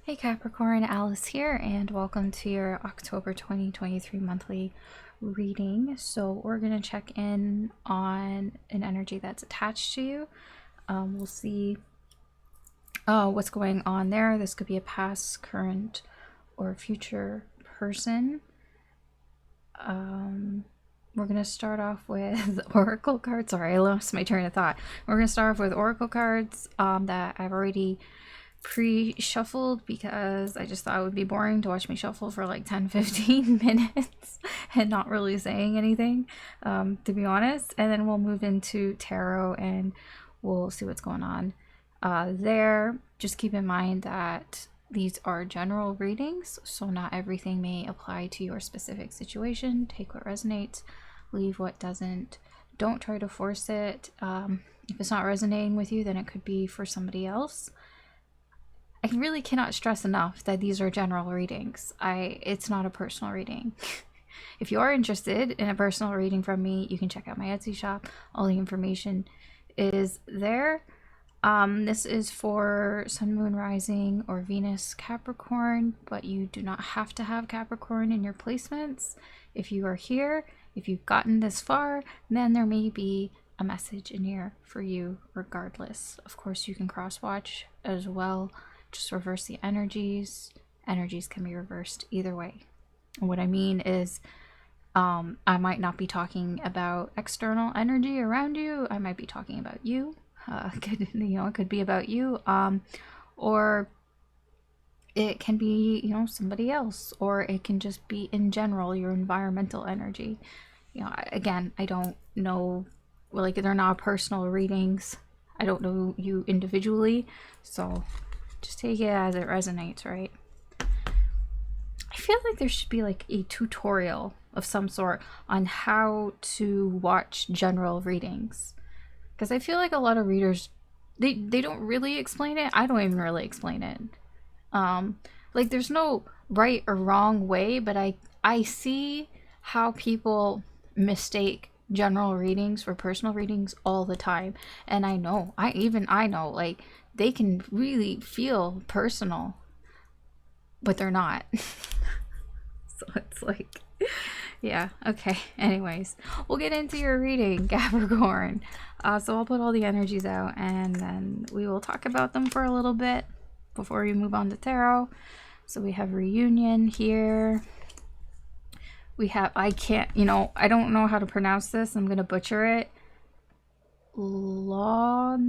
Hey Capricorn, Alice here, and welcome to your October 2023 monthly reading. So we're going to check in on an energy that's attached to you. We'll see what's going on there. This could be a past, current, or future person. We're going to start off with oracle cards. Sorry, I lost my train of thought. We're going to start off with oracle cards that I've already pre-shuffled because I just thought it would be boring to watch me shuffle for like 10-15 minutes and not really saying anything, to be honest. And then we'll move into tarot and we'll see what's going on there. Just keep in mind that these are general readings, so not everything may apply to your specific situation. Take what resonates, leave what doesn't. Don't try to force it. If it's not resonating with you, then it could be for somebody else. I really cannot stress enough that these are general readings. It's not a personal reading. If you are interested in a personal reading from me, you can check out my Etsy shop. All the information is there. This is for Sun, Moon, Rising, or Venus Capricorn, but you do not have to have Capricorn in your placements. If you are here, if you've gotten this far, then there may be a message in here for you regardless. Of course, you can cross-watch as well. Just reverse the energies. Energies can be reversed either way. And what I mean is I might not be talking about external energy around you. I might be talking about you. It could be about you, or it can be somebody else, or it can just be in general your environmental energy. Again, I don't know, like, they're not personal readings. I don't know you individually, so just take it as it resonates, right? I feel like there should be like a tutorial of some sort on how to watch general readings, because I feel like a lot of readers, they don't really explain it. I don't even really explain it. Like, there's no right or wrong way, but I see how people mistake general readings for personal readings all the time. And I know, like, they can really feel personal, but they're not. So it's like, yeah, okay. Anyways, we'll get into your reading, Capricorn. So I'll put all the energies out and then we will talk about them for a little bit before we move on to tarot. So we have reunion here. We have, I don't know how to pronounce this. I'm going to butcher it. Lonasad?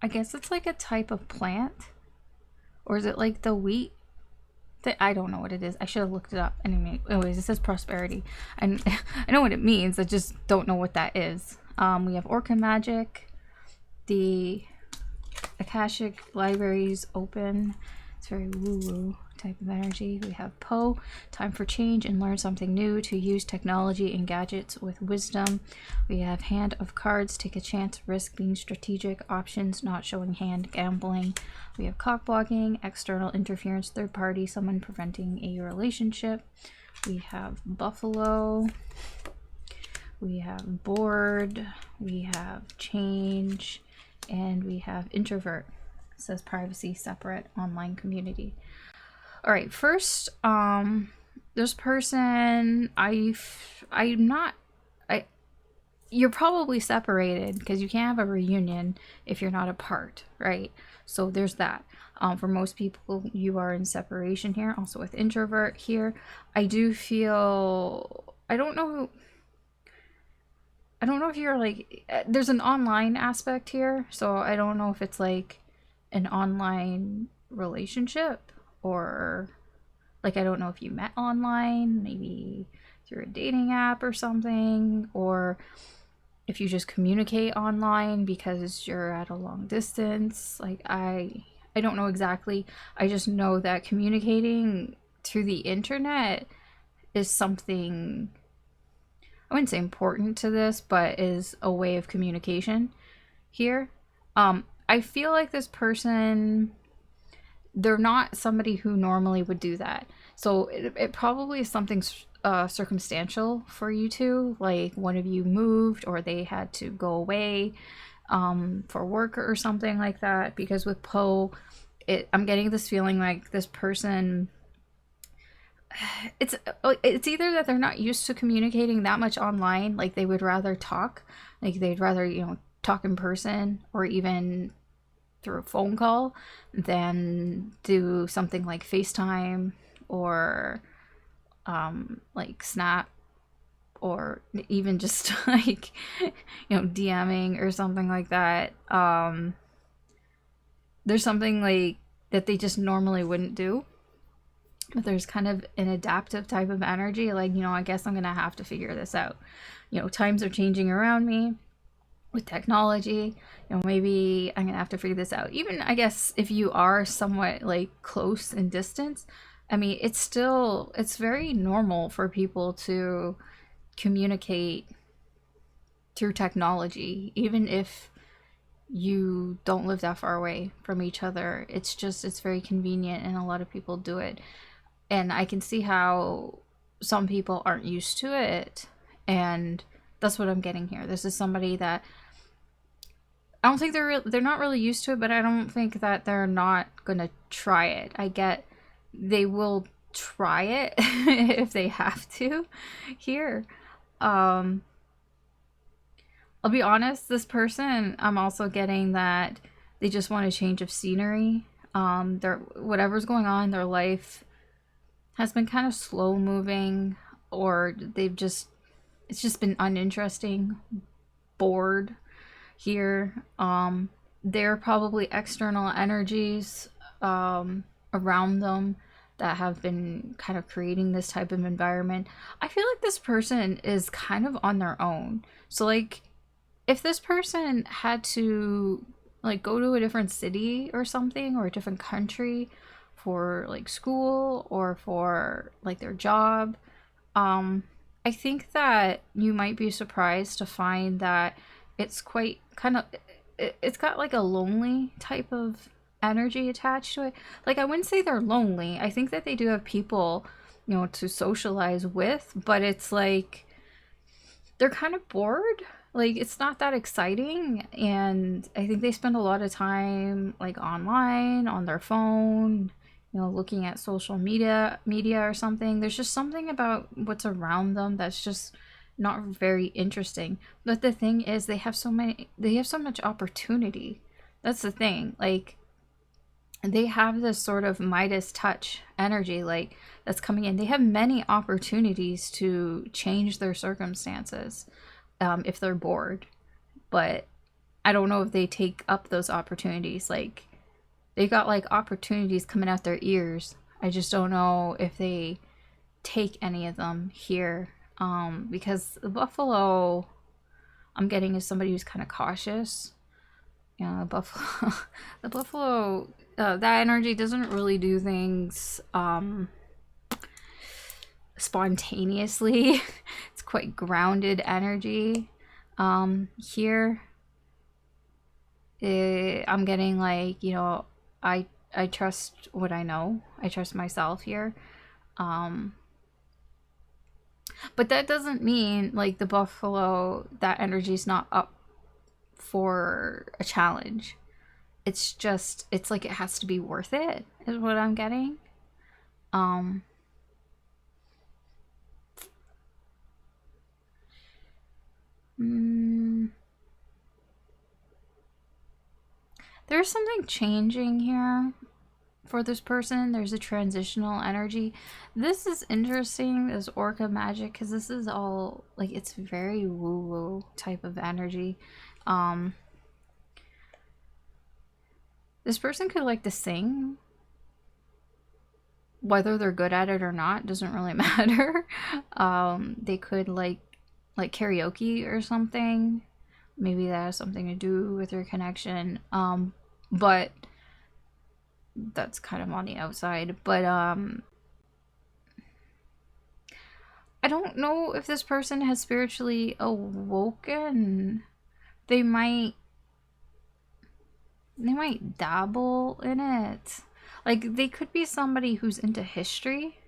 I guess it's like a type of plant. Or is it like the wheat? I don't know what it is. I should have looked it up. Anyways, it says prosperity. And I know what it means. I just don't know what that is. We have Orca Magic. The Akashic Libraries open. It's very woo-woo type of energy. We have Poe, time for change and learn something new, to use technology and gadgets with wisdom. We have Hand of Cards, take a chance, risk, being strategic, options, not showing hand, gambling. We have Cockblocking, external interference, third party, someone preventing a relationship. We have Buffalo. We have Bored. We have Change. And we have Introvert. It says privacy, separate, online community. All right, first, this person, you're probably separated because you can't have a reunion if you're not apart, right? So there's that. For most people, you are in separation here. Also with Introvert here, I do feel, I don't know if you're like, there's an online aspect here, so I don't know if it's like an online relationship, or like, I don't know if you met online, maybe through a dating app or something, or if you just communicate online because you're at a long distance. Like, I don't know exactly. I just know that communicating through the internet is something, I wouldn't say important to this, but is a way of communication here. I feel like this person, they're not somebody who normally would do that. So it probably is something circumstantial for you two. Like, one of you moved or they had to go away. for work or something like that. Because with Poe, I'm getting this feeling like this person, it's either that they're not used to communicating that much online, like they would rather talk, like they'd rather, you know, talk in person or even through a phone call than do something like FaceTime or like Snap, or even just like, you know, DMing or something like that. There's something like that they just normally wouldn't do. But there's kind of an adaptive type of energy, like, you know, I guess I'm gonna have to figure this out. You know, times are changing around me with technology. You know, maybe I'm gonna have to figure this out. Even, I guess, if you are somewhat like close in distance, I mean, it's very normal for people to communicate through technology, even if you don't live that far away from each other. It's very convenient, and a lot of people do it. And I can see how some people aren't used to it, and that's what I'm getting here. This is somebody that I don't think they're not really used to it, but I don't think that they're not gonna try it. I get they will try it if they have to here. I'll be honest, this person, I'm also getting that they just want a change of scenery. Their whatever's going on in their life has been kind of slow moving, or it's just been uninteresting, bored here. There are probably external energies around them that have been kind of creating this type of environment. I feel like this person is kind of on their own. So like, if this person had to like go to a different city or something, or a different country for like school or for like their job, I think that you might be surprised to find that it's quite kind of, it's got like a lonely type of energy attached to it. Like, I wouldn't say they're lonely. I think that they do have people, you know, to socialize with, but it's like they're kind of bored. Like, it's not that exciting, and I think they spend a lot of time like online on their phone, you know, looking at social media or something. There's just something about what's around them that's just not very interesting. But the thing is, they have so much opportunity. That's the thing. Like, they have this sort of Midas touch energy, like, that's coming in. They have many opportunities to change their circumstances if they're bored, but I don't know if they take up those opportunities. Like, they got like opportunities coming out their ears. I just don't know if they take any of them here, because the buffalo I'm getting is somebody who's kind of cautious. You know, the buffalo, that energy doesn't really do things spontaneously. It's quite grounded energy. Here, I'm getting like, you know, I trust what I know. I trust myself here. But that doesn't mean like the buffalo, that energy's not up for a challenge. It's just, it's like it has to be worth it, is what I'm getting. There's something changing here for this person. There's a transitional energy. This is interesting, this orca magic, because this is all like, it's very woo-woo type of energy. This person could like to sing. Whether they're good at it or not doesn't really matter. They could like karaoke or something. Maybe that has something to do with your connection. But that's kind of on the outside. But I don't know if this person has spiritually awoken. They might dabble in it. Like, they could be somebody who's into history,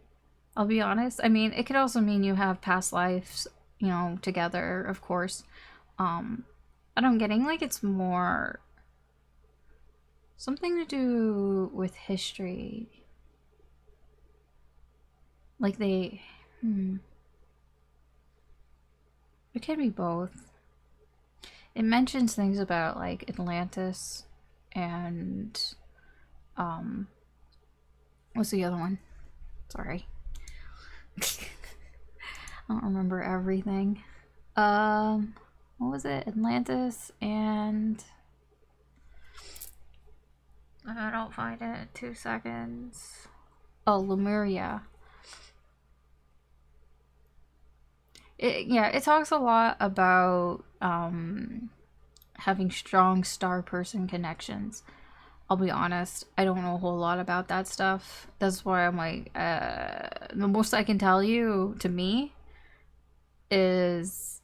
I'll be honest. I mean, it could also mean you have past lives, you know, together, of course. But I'm getting like it's more something to do with history. Like they... It can be both. It mentions things about like Atlantis and what's the other one? Sorry. I don't remember everything. What was it? Atlantis and I don't find it. 2 seconds. Oh, Lemuria. It talks a lot about having strong star person connections. I'll be honest, I don't know a whole lot about that stuff. That's why I'm like, the most I can tell you, to me, is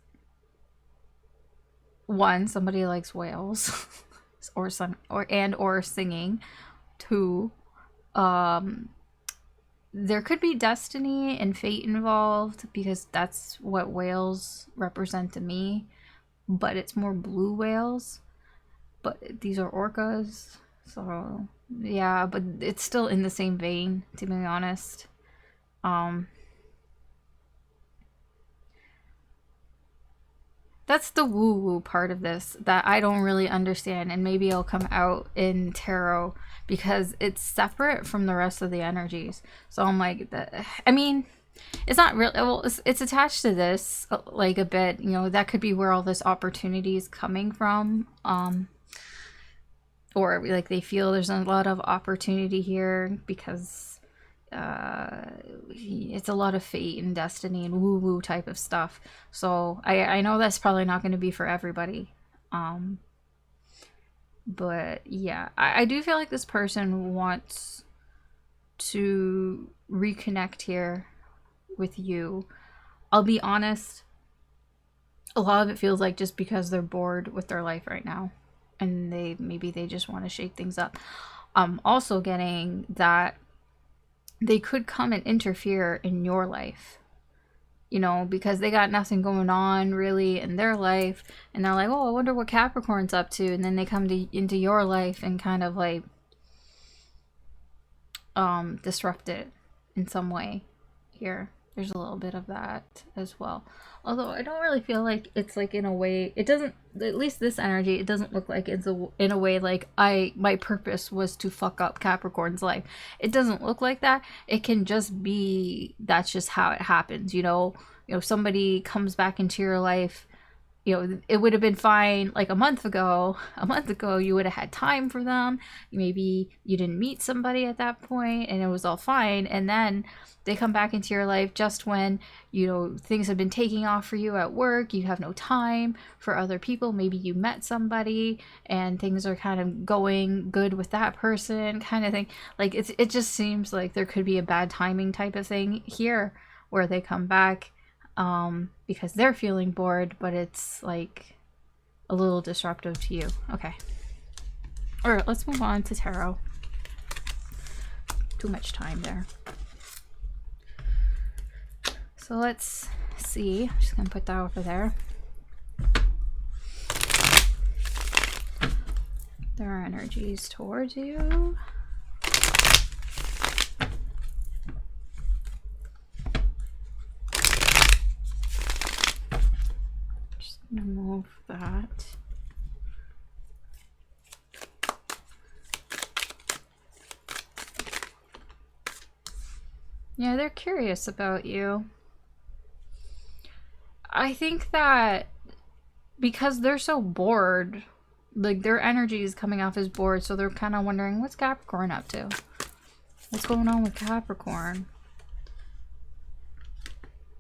one, somebody likes whales or singing. Two, there could be destiny and fate involved, because that's what whales represent to me, but it's more blue whales. But these are orcas, so yeah, but it's still in the same vein, to be honest. That's the woo-woo part of this that I don't really understand, and maybe it'll come out in tarot because it's separate from the rest of the energies. So I'm like, I mean, it's not really, well, it's attached to this like a bit, you know, that could be where all this opportunity is coming from. Or like they feel there's a lot of opportunity here because it's a lot of fate and destiny and woo-woo type of stuff. So I know that's probably not going to be for everybody. But yeah, I do feel like this person wants to reconnect here with you. I'll be honest, a lot of it feels like just because they're bored with their life right now, and maybe they just want to shake things up. I'm also getting that they could come and interfere in your life, you know, because they got nothing going on really in their life, and they're like, oh, I wonder what Capricorn's up to, and then they come into your life and kind of like disrupt it in some way. Here, there's a little bit of that as well, although I don't really feel like it's like, in a way, it doesn't, at least this energy, it doesn't look like it's in a way like my purpose was to fuck up Capricorn's life. It doesn't look like that. It can just be that's just how it happens, you know, somebody comes back into your life. You know, it would have been fine like a month ago you would have had time for them. Maybe you didn't meet somebody at that point and it was all fine, and then they come back into your life just when, you know, things have been taking off for you at work. You have no time for other people. Maybe you met somebody and things are kind of going good with that person, kind of thing. Like it just seems like there could be a bad timing type of thing here where they come back because they're feeling bored, but it's like a little disruptive to you. Okay. All right, let's move on to tarot. Too much time there. So let's see. I'm just gonna put that over there. There are energies towards you. Just gonna move that. Yeah, they're curious about you. I think that because they're so bored, like their energy is coming off as bored, so they're kind of wondering, what's Capricorn up to? What's going on with Capricorn?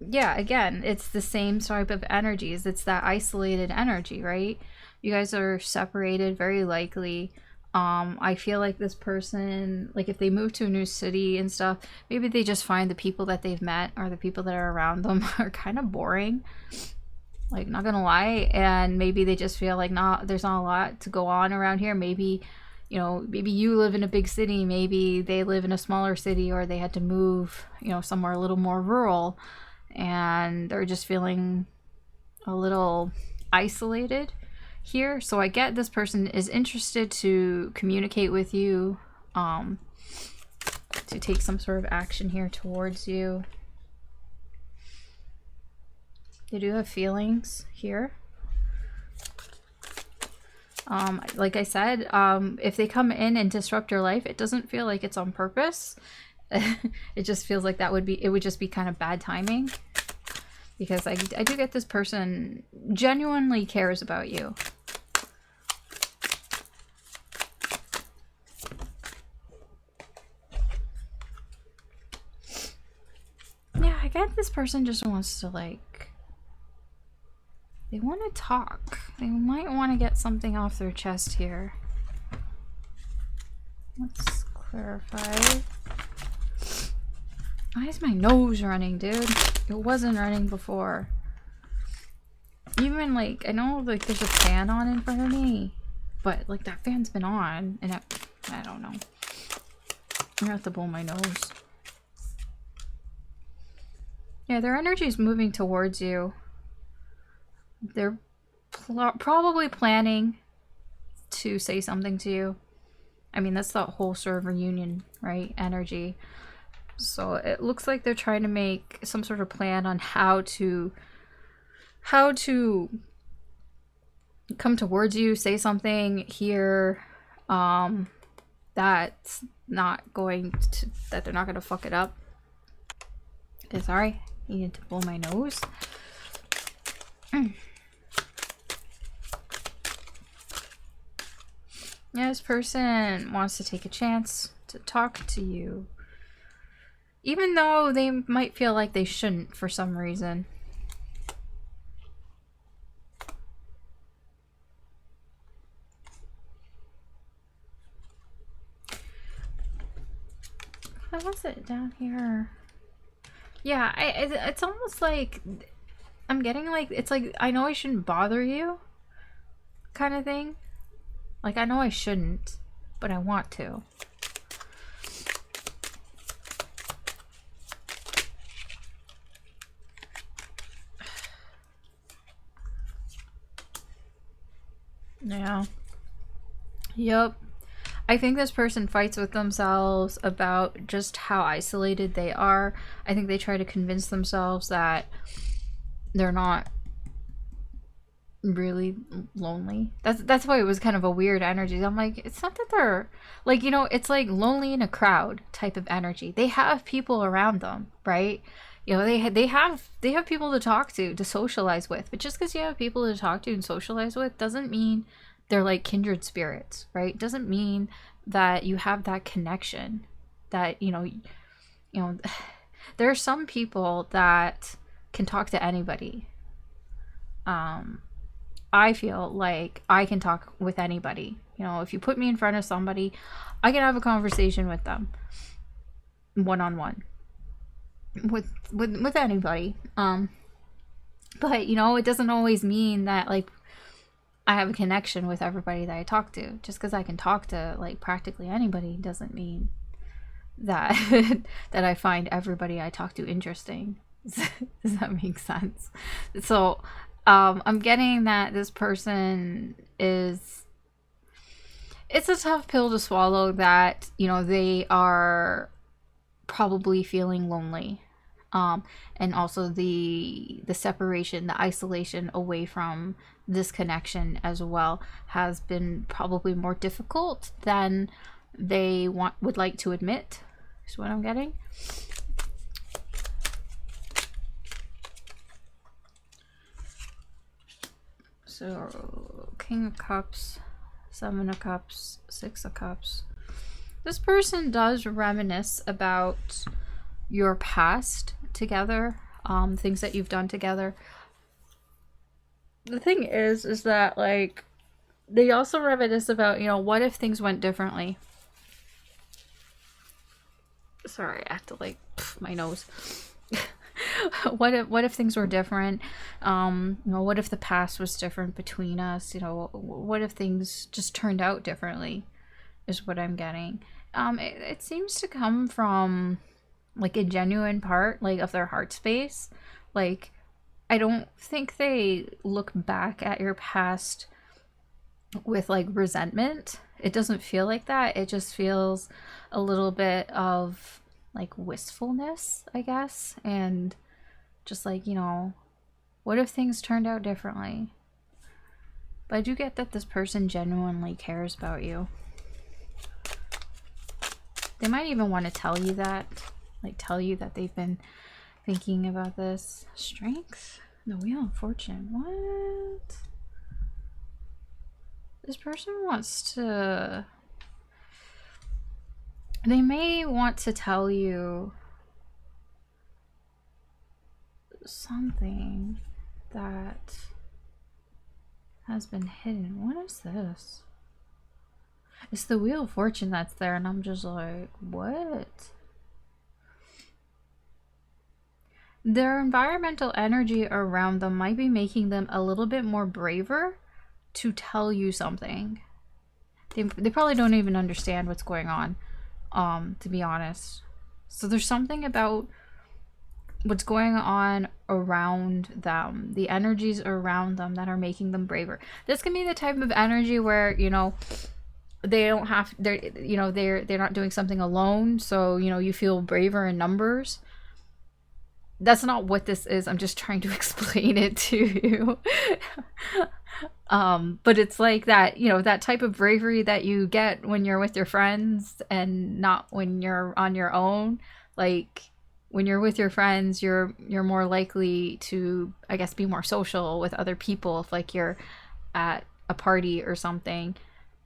Yeah, again, it's the same type of energies. It's that isolated energy, right? You guys are separated, very likely. I feel like this person, like if they move to a new city and stuff, maybe they just find the people that they've met or the people that are around them are kind of boring, like, not gonna lie, and maybe they just feel like there's not a lot to go on around here. Maybe, you know, maybe you live in a big city, maybe they live in a smaller city, or they had to move, you know, somewhere a little more rural, and they're just feeling a little isolated. here. So I get this person is interested to communicate with you, to take some sort of action here towards you. They do have feelings here. Like I said, if they come in and disrupt your life, it doesn't feel like it's on purpose. It just feels like it would just be kind of bad timing. Because I do get this person genuinely cares about you. Yeah, I get this person just wants to, like, they want to talk. They might want to get something off their chest here. Let's clarify. Why is my nose running, dude? It wasn't running before. Even, like, I know, like, there's a fan on in front of me, but, like, that fan's been on, and I don't know. I'm gonna have to blow my nose. Yeah, their energy is moving towards you. They're probably planning to say something to you. I mean, that's the whole sort of reunion, right? Energy. So it looks like they're trying to make some sort of plan on how to come towards you, say something here, that's not going to, that they're not going to fuck it up. Okay, sorry, needed to blow my nose. Yeah, this person wants to take a chance to talk to you. Even though they might feel like they shouldn't for some reason. What was it down here? Yeah, it's almost like I'm getting like, it's like, I know I shouldn't bother you kind of thing. Like, I know I shouldn't, but I want to. Yeah. Yep. I think this person fights with themselves about just how isolated they are. I think they try to convince themselves that they're not really lonely. That's why it was kind of a weird energy. I'm like, it's not that they're like, you know, it's like lonely in a crowd type of energy. They have people around them, right? You know, they have people to talk to socialize with. But just because you have people to talk to and socialize with doesn't mean they're like kindred spirits, right? Doesn't mean that you have that connection. That, you know, there are some people that can talk to anybody. I feel like I can talk with anybody. You know, if you put me in front of somebody, I can have a conversation with them, one-on-one, with anybody. But you know, it doesn't always mean that like I have a connection with everybody that I talk to. Just because I can talk to like practically anybody doesn't mean that that I find everybody I talk to interesting. Does that make sense? So I'm getting that this person is, it's a tough pill to swallow that, you know, they are probably feeling lonely. And also the separation, the isolation away from this connection as well has been probably more difficult than they would like to admit, is what I'm getting. So, King of Cups, Seven of Cups, Six of Cups. This person does reminisce about your past together, things that you've done together. The thing is that, like, they also reminisce about, you know, what if things went differently? Sorry, I have to, like, my nose. What if things were different? You know, what if the past was different between us? You know, what if things just turned out differently, is what I'm getting. It seems to come from like a genuine part, like, of their heart space. Like, I don't think they look back at your past with like resentment. It doesn't feel like that. It just feels a little bit of like wistfulness, I guess, and just like, you know, what if things turned out differently? But I do get that this person genuinely cares about you. They might even want to tell you that, like tell you that they've been thinking about this. Strength? The Wheel of Fortune. What? This person wants to... They may want to tell you something that has been hidden. What is this? It's the Wheel of Fortune that's there, and I'm just like, what? Their environmental energy around them might be making them a little bit more braver to tell you something. They probably don't even understand what's going on, to be honest. So there's something about what's going on around them, the energies around them that are making them braver. This can be the type of energy where, you know, they don't have, they're not doing something alone, so, you know, you feel braver in numbers. That's not what this is. I'm just trying to explain it to you. But it's like that, you know, that type of bravery that you get when you're with your friends and not when you're on your own. Like when you're with your friends, you're more likely to, I guess, be more social with other people if like you're at a party or something,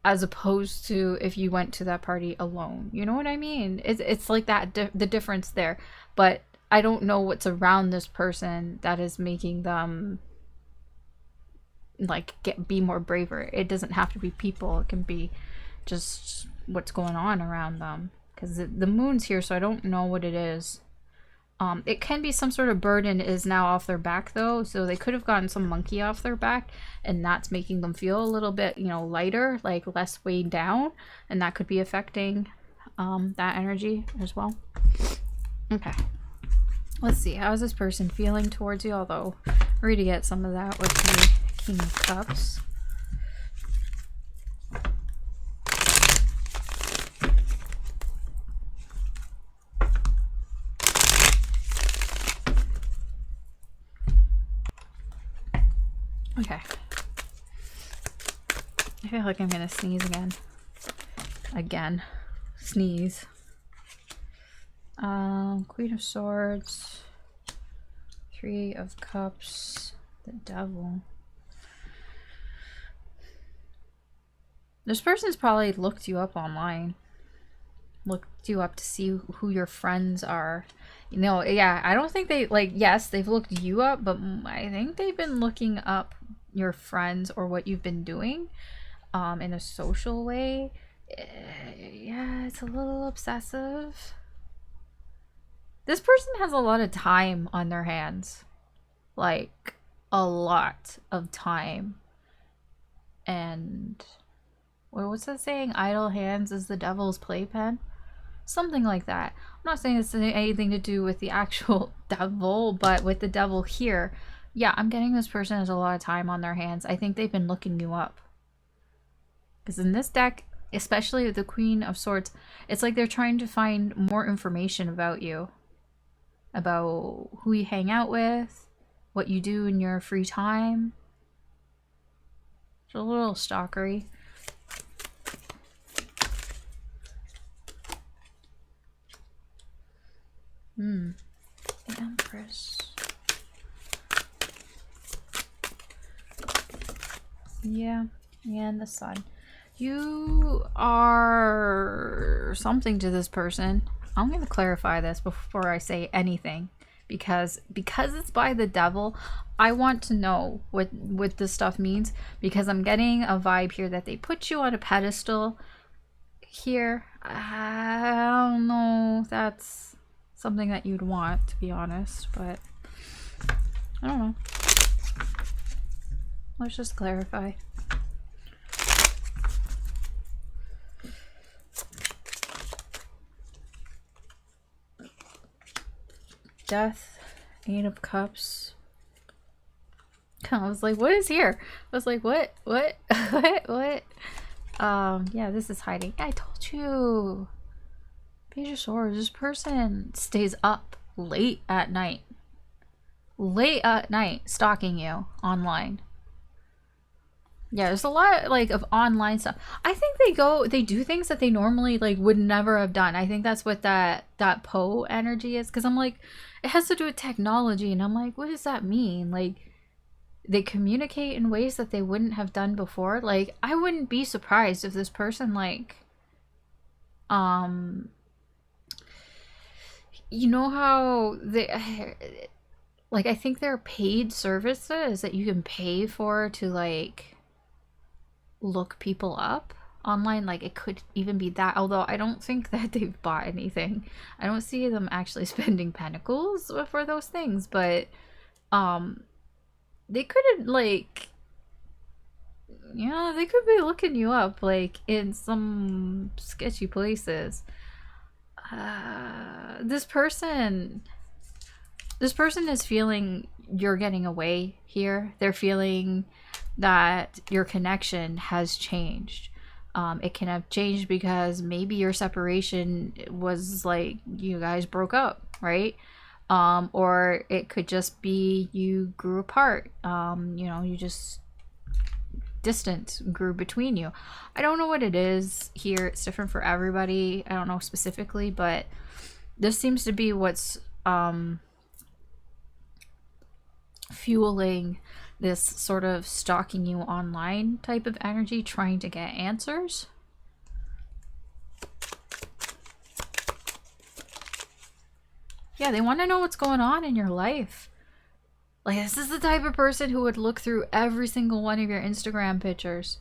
as opposed to if you went to that party alone. You know what I mean? It's like that, the difference there. But I don't know what's around this person that is making them like be more braver. It doesn't have to be people. It can be just what's going on around them, because the moon's here, so I don't know what it is. It can be some sort of burden is now off their back though, so they could have gotten some monkey off their back, and that's making them feel a little bit, you know, lighter, like less weighed down, and that could be affecting that energy as well. Okay, let's see, how is this person feeling towards you? Although we're going to get some of that with the King of Cups. Okay. I feel like I'm gonna sneeze again. Again. Sneeze. Queen of Swords. Three of Cups. The Devil. This person's probably looked you up online. Looked you up to see who your friends are. You know, yeah, I don't think they, like, yes, they've looked you up, but I think they've been looking up your friends or what you've been doing in a social way. Yeah, it's a little obsessive. This person has a lot of time on their hands. Like, a lot of time. And what's that saying? Idle hands is the devil's playpen? Something like that. I'm not saying it's anything to do with the actual devil, but with the devil here, yeah, I'm getting this person has a lot of time on their hands. I think they've been looking you up. Because in this deck, especially with the Queen of Swords, it's like they're trying to find more information about you. About who you hang out with, what you do in your free time. It's a little stalkery. The Empress. Yeah, and the Sun. You are something to this person. I'm going to clarify this before I say anything, because it's by the devil. I want to know what this stuff means, because I'm getting a vibe here that they put you on a pedestal here. I don't know if that's something that you'd want, to be honest, but I don't know. Let's just clarify. Death, Eight of Cups. I was like, what is here? I was like, what? What? Yeah, this is hiding. I told you. Page of Swords. This person stays up late at night. Late at night, stalking you online. Yeah, there's a lot like of online stuff. I think they do things that they normally like would never have done. I think that's what that Poe energy is, because I'm like, it has to do with technology, and I'm like, what does that mean? Like, they communicate in ways that they wouldn't have done before. Like, I wouldn't be surprised if this person like you know how they like, I think there are paid services that you can pay for to like look people up online. Like, it could even be that, although I don't think that they've bought anything. I don't see them actually spending pentacles for those things, but they could like, you know, they could be looking you up like in some sketchy places. This person is feeling you're getting away here. They're feeling that your connection has changed. It can have changed because maybe your separation was like you guys broke up, right? Or it could just be you grew apart. You know, you just distance grew between you. I don't know what it is here. It's different for everybody. I don't know specifically, but this seems to be what's fueling this sort of stalking you online type of energy, trying to get answers. Yeah, they want to know what's going on in your life. Like, this is the type of person who would look through every single one of your Instagram pictures.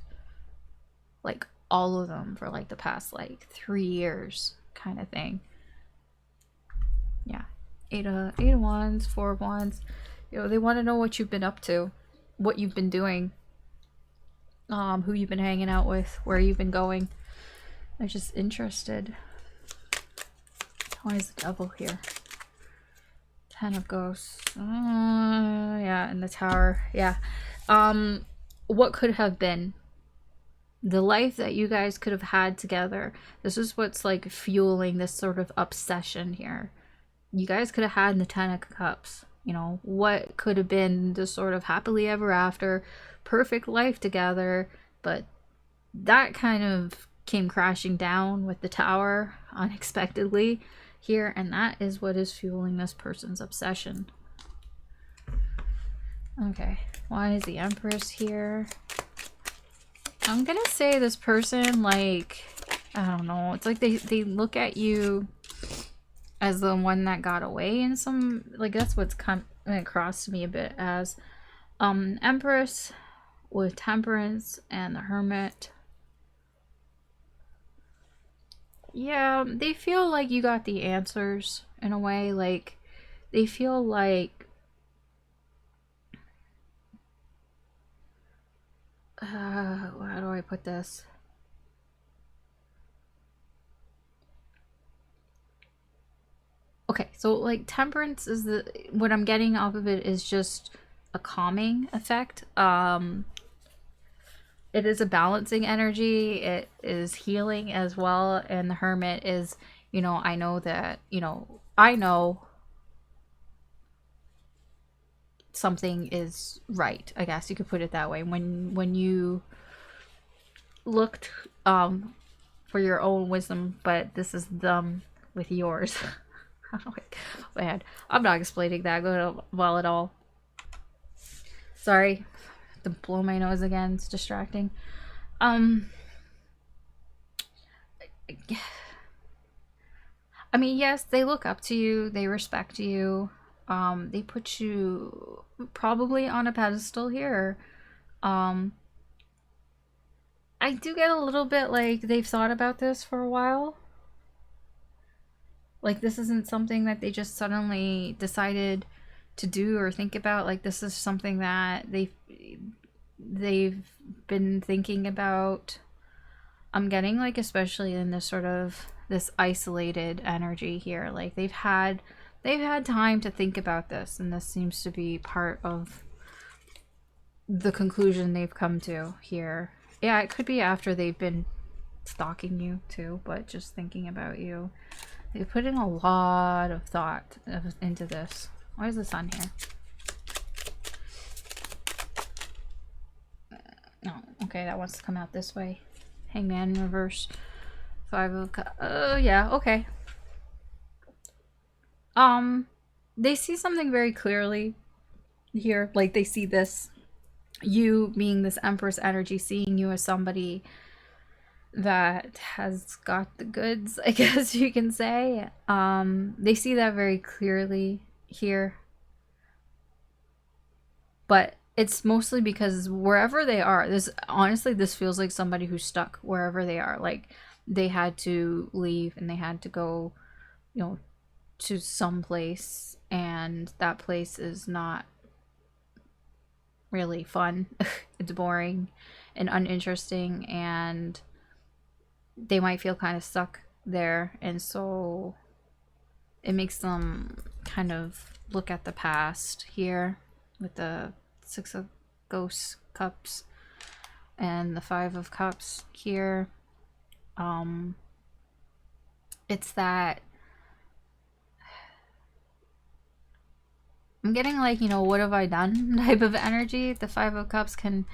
Like, all of them for like the past like 3 years kind of thing. Yeah. 8 of Wands, 4 of Wands. You know, they want to know what you've been up to, what you've been doing, who you've been hanging out with, where you've been going. They're just interested. Why is the devil here? 10 of Ghosts. Yeah, and the Tower. Yeah. What could have been? The life that you guys could have had together. This is what's like fueling this sort of obsession here. You guys could have had the 10 of Cups. You know, what could have been the sort of happily ever after, perfect life together, but that kind of came crashing down with the Tower unexpectedly here, and that is what is fueling this person's obsession. Okay, why is the Empress here? I'm gonna say this person, like, I don't know, it's like they look at you as the one that got away in some, like, that's what's coming across to me a bit as. Empress with Temperance and the Hermit. Yeah, they feel like you got the answers in a way. Like, they feel like how do I put this? Okay, so like Temperance is what I'm getting off of it is just a calming effect. It is a balancing energy. It is healing as well. And the Hermit is, you know, I know that, you know, I know something is right. I guess you could put it that way. When you looked for your own wisdom, but this is them with yours. Man, I'm not explaining that well at all. Sorry, to blow my nose again. It's distracting. I mean, yes, they look up to you. They respect you. They put you probably on a pedestal here. I do get a little bit like they've thought about this for a while. Like, this isn't something that they just suddenly decided to do or think about. Like, this is something that they've been thinking about. I'm getting, like, especially in this sort of this isolated energy here. Like, they've had time to think about this, and this seems to be part of the conclusion they've come to here. Yeah, it could be after they've been stalking you too, but just thinking about you. They put in a lot of thought into this. Why is the sun here? Oh, okay, that wants to come out this way. Hangman in reverse. 5 of Cups. Yeah, okay. They see something very clearly here. Like, they see this, you being this Empress energy, seeing you as somebody that has got the goods, I guess you can say. They see that very clearly here. But it's mostly because wherever they are, honestly, this feels like somebody who's stuck wherever they are. Like, they had to leave and they had to go, you know, to some place, and that place is not really fun. It's boring and uninteresting, and they might feel kind of stuck there, and so it makes them kind of look at the past here with the 6 of Cups and the 5 of Cups here. It's that I'm getting like, you know, what have I done type of energy. The 5 of Cups can,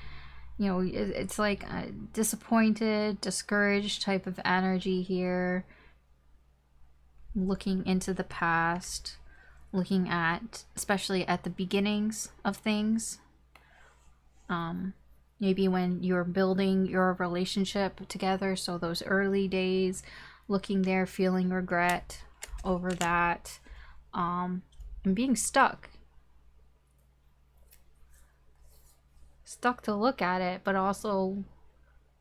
you know, it's like a disappointed, discouraged type of energy here. Looking into the past, looking at, especially at the beginnings of things. Maybe when you're building your relationship together, so those early days, looking there, feeling regret over that, and being stuck. Stuck to look at it, but also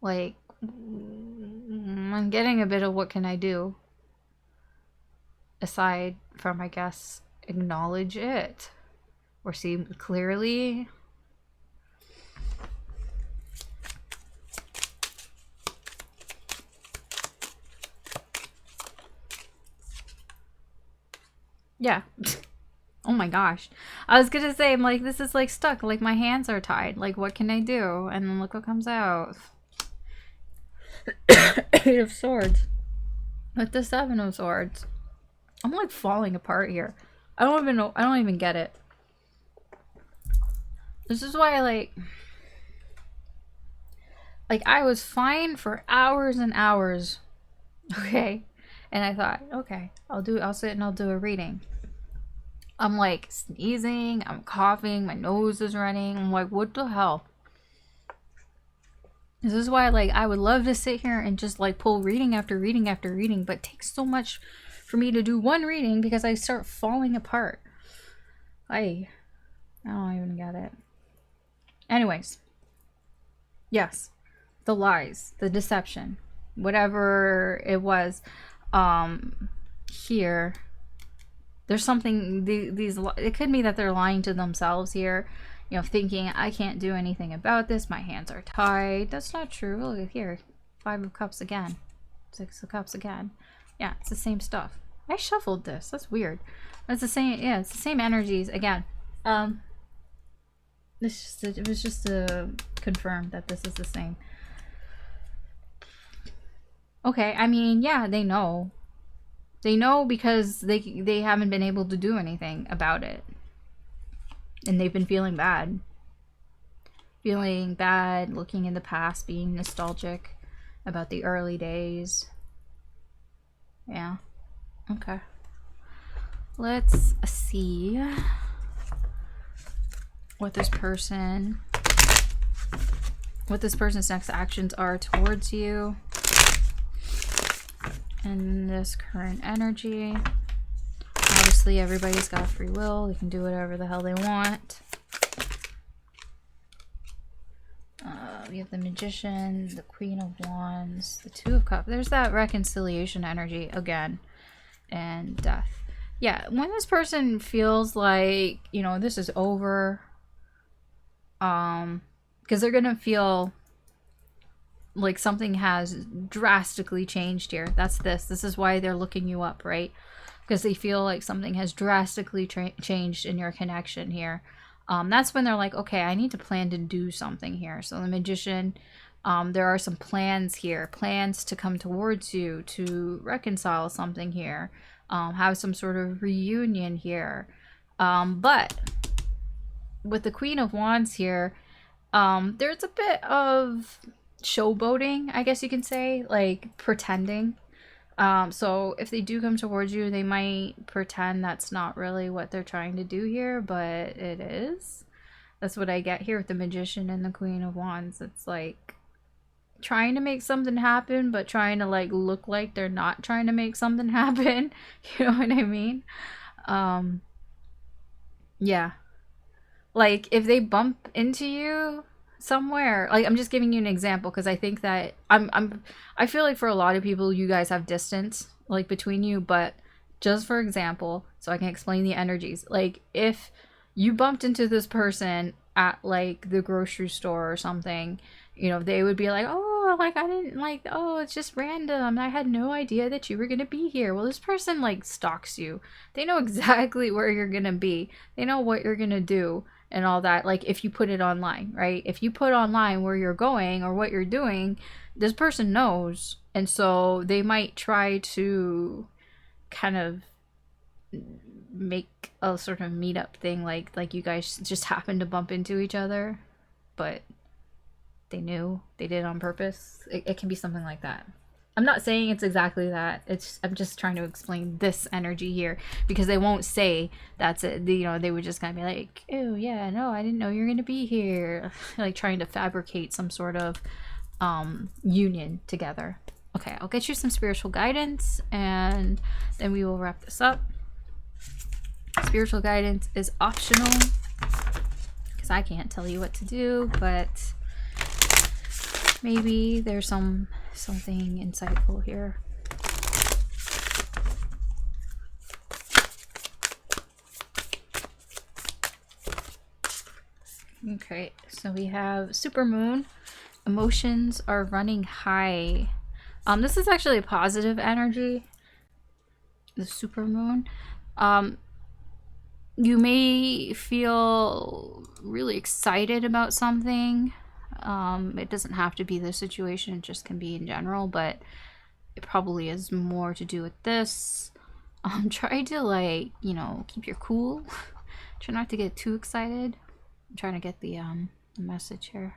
like, I'm getting a bit of what can I do aside from, I guess, acknowledge it or see clearly. Yeah. Oh my gosh. I was gonna say, I'm like, this is like stuck. Like, my hands are tied. Like, what can I do? And then look what comes out. 8 of Swords. With the 7 of Swords. I'm like falling apart here. I don't even know. I don't even get it. This is why, like I was fine for hours and hours. Okay. And I thought, okay, I'll sit and I'll do a reading. I'm like sneezing, I'm coughing, my nose is running. I'm like, what the hell? This is why, like, I would love to sit here and just like pull reading after reading after reading, but it takes so much for me to do one reading because I start falling apart. I don't even get it. Anyways, yes, the lies, the deception, whatever it was, here. There's something, it could be that they're lying to themselves here, you know, thinking, I can't do anything about this, my hands are tied. That's not true. Look here, 5 of Cups again, 6 of Cups again. Yeah, it's the same stuff. I shuffled this. That's weird. It's the same, yeah, it's the same energies again. It was just to confirm that this is the same. Okay, I mean, yeah, they know. They know because they haven't been able to do anything about it. And they've been feeling bad. Feeling bad, looking in the past, being nostalgic about the early days. Yeah. Okay. Let's see what this person's next actions are towards you. And this current energy. Obviously, everybody's got free will. They can do whatever the hell they want. We have the Magician, the Queen of Wands, the 2 of Cups. There's that reconciliation energy again. And Death. Yeah, when this person feels like, you know, this is over, because they're gonna feel like something has drastically changed here. That's this. This is why they're looking you up, right? Because they feel like something has drastically changed in your connection here. That's when they're like, okay, I need to plan to do something here. So the Magician, There are some plans here, plans to come towards you, to reconcile something here, have some sort of reunion here. But with the Queen of Wands here, there's a bit of showboating, I guess you can say, like pretending. So if they do come towards you, they might pretend that's not really what they're trying to do here, but it is. That's what I get here with the Magician and the Queen of Wands. It's like trying to make something happen, but trying to like look like they're not trying to make something happen. You know what I mean? Yeah. Like if they bump into you somewhere, like I'm just giving you an example because I think that I feel like for a lot of people you guys have distance like between you, but just for example, so I can explain the energies, like if you bumped into this person at like the grocery store or something, you know, they would be like, oh, like I didn't like, oh, it's just random, I had no idea that you were gonna be here. Well, this person like stalks you, they know exactly where you're gonna be, they know what you're gonna do and all that. Like if you put it online, right? If you put online where you're going or what you're doing, this person knows. And so they might try to kind of make a sort of meetup thing, like you guys just happen to bump into each other, but they knew, they did it on purpose. It can be something like that. I'm not saying it's exactly that. I'm just trying to explain this energy here because they won't say that's it. You know, they would just kind of be like, oh yeah, no, I didn't know you're gonna be here. Like trying to fabricate some sort of union together. Okay, I'll get you some spiritual guidance and then we will wrap this up. Spiritual guidance is optional because I can't tell you what to do, but maybe there's something insightful here. Okay, so we have supermoon. Emotions are running high. This is actually a positive energy. The supermoon. You may feel really excited about something. It doesn't have to be this situation, it just can be in general, but it probably has more to do with this. Try to, like, you know, keep your cool. Try not to get too excited. I'm trying to get the message here.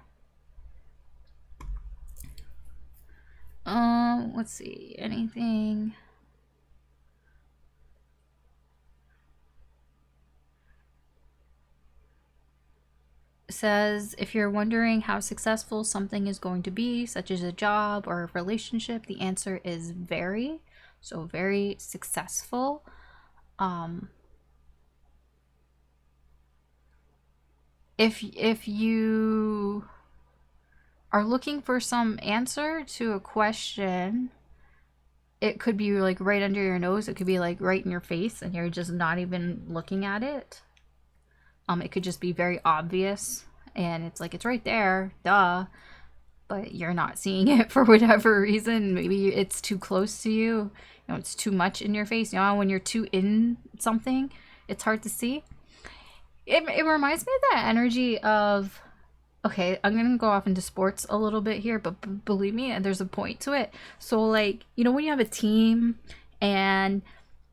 Let's see, anything. Says if you're wondering how successful something is going to be, such as a job or a relationship, the answer is very. So very successful. If you are looking for some answer to a question, it could be like right under your nose, it could be like right in your face and you're just not even looking at it. It could just be very obvious and it's like it's right there, duh, but you're not seeing it for whatever reason. Maybe it's too close to you, you know, it's too much in your face. You know, when you're too in something, it's hard to see. It reminds me of that energy of, okay, I'm gonna go off into sports a little bit here, but believe me, there's a point to it. So like, you know, when you have a team and,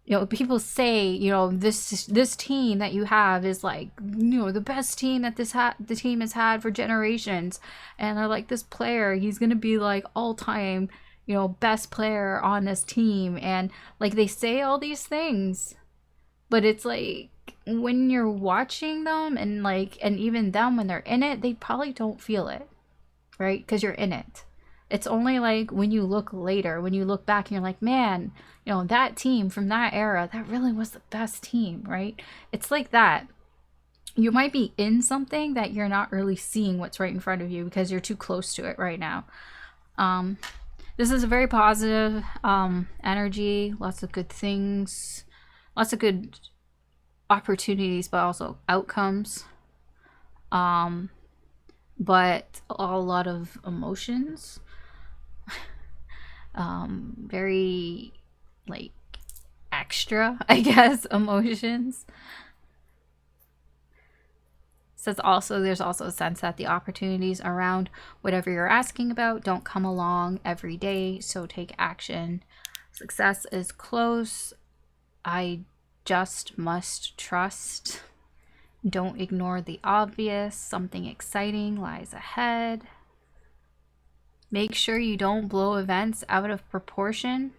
you know, people say, you know, this team that you have is like, you know, the best team that the team has had for generations, and they're like, this player, he's gonna be like all-time, you know, best player on this team, and like they say all these things, but it's like when you're watching them and like, and even them when they're in it, they probably don't feel it, right? Because you're in it. It's only like when you look later, when you look back and you're like, man, you know, that team from that era, that really was the best team, right? It's like that. You might be in something that you're not really seeing what's right in front of you because you're too close to it right now. This is a very positive energy, lots of good things, lots of good opportunities, but also outcomes. But a lot of emotions. Very like extra, I guess, emotions. Says also, there's also a sense that the opportunities around whatever you're asking about don't come along every day, so take action. Success is close. I just must trust. Don't ignore the obvious. Something exciting lies ahead. Make sure you don't blow events out of proportion.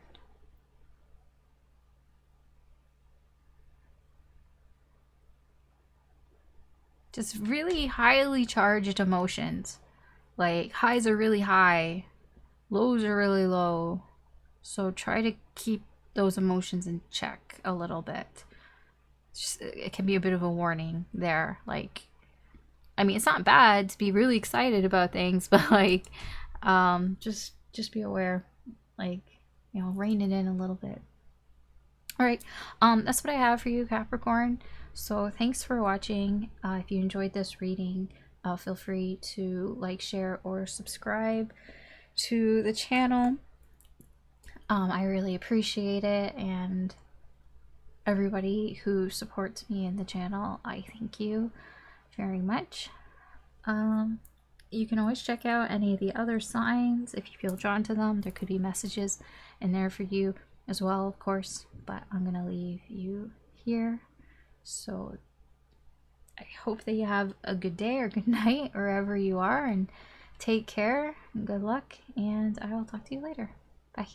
Just really highly charged emotions. Like, highs are really high, lows are really low. So try to keep those emotions in check a little bit. It can be a bit of a warning there. Like, I mean, it's not bad to be really excited about things, but like, just be aware. Like, you know, rein it in a little bit. All right, that's what I have for you, Capricorn. So thanks for watching. If you enjoyed this reading, feel free to like, share, or subscribe to the channel. I really appreciate it, and everybody who supports me in the channel, I thank you very much. You can always check out any of the other signs if you feel drawn to them. There could be messages in there for you as well, of course, but I'm gonna leave you here. So I hope that you have a good day or good night wherever you are, and take care and good luck, and I will talk to you later. Bye.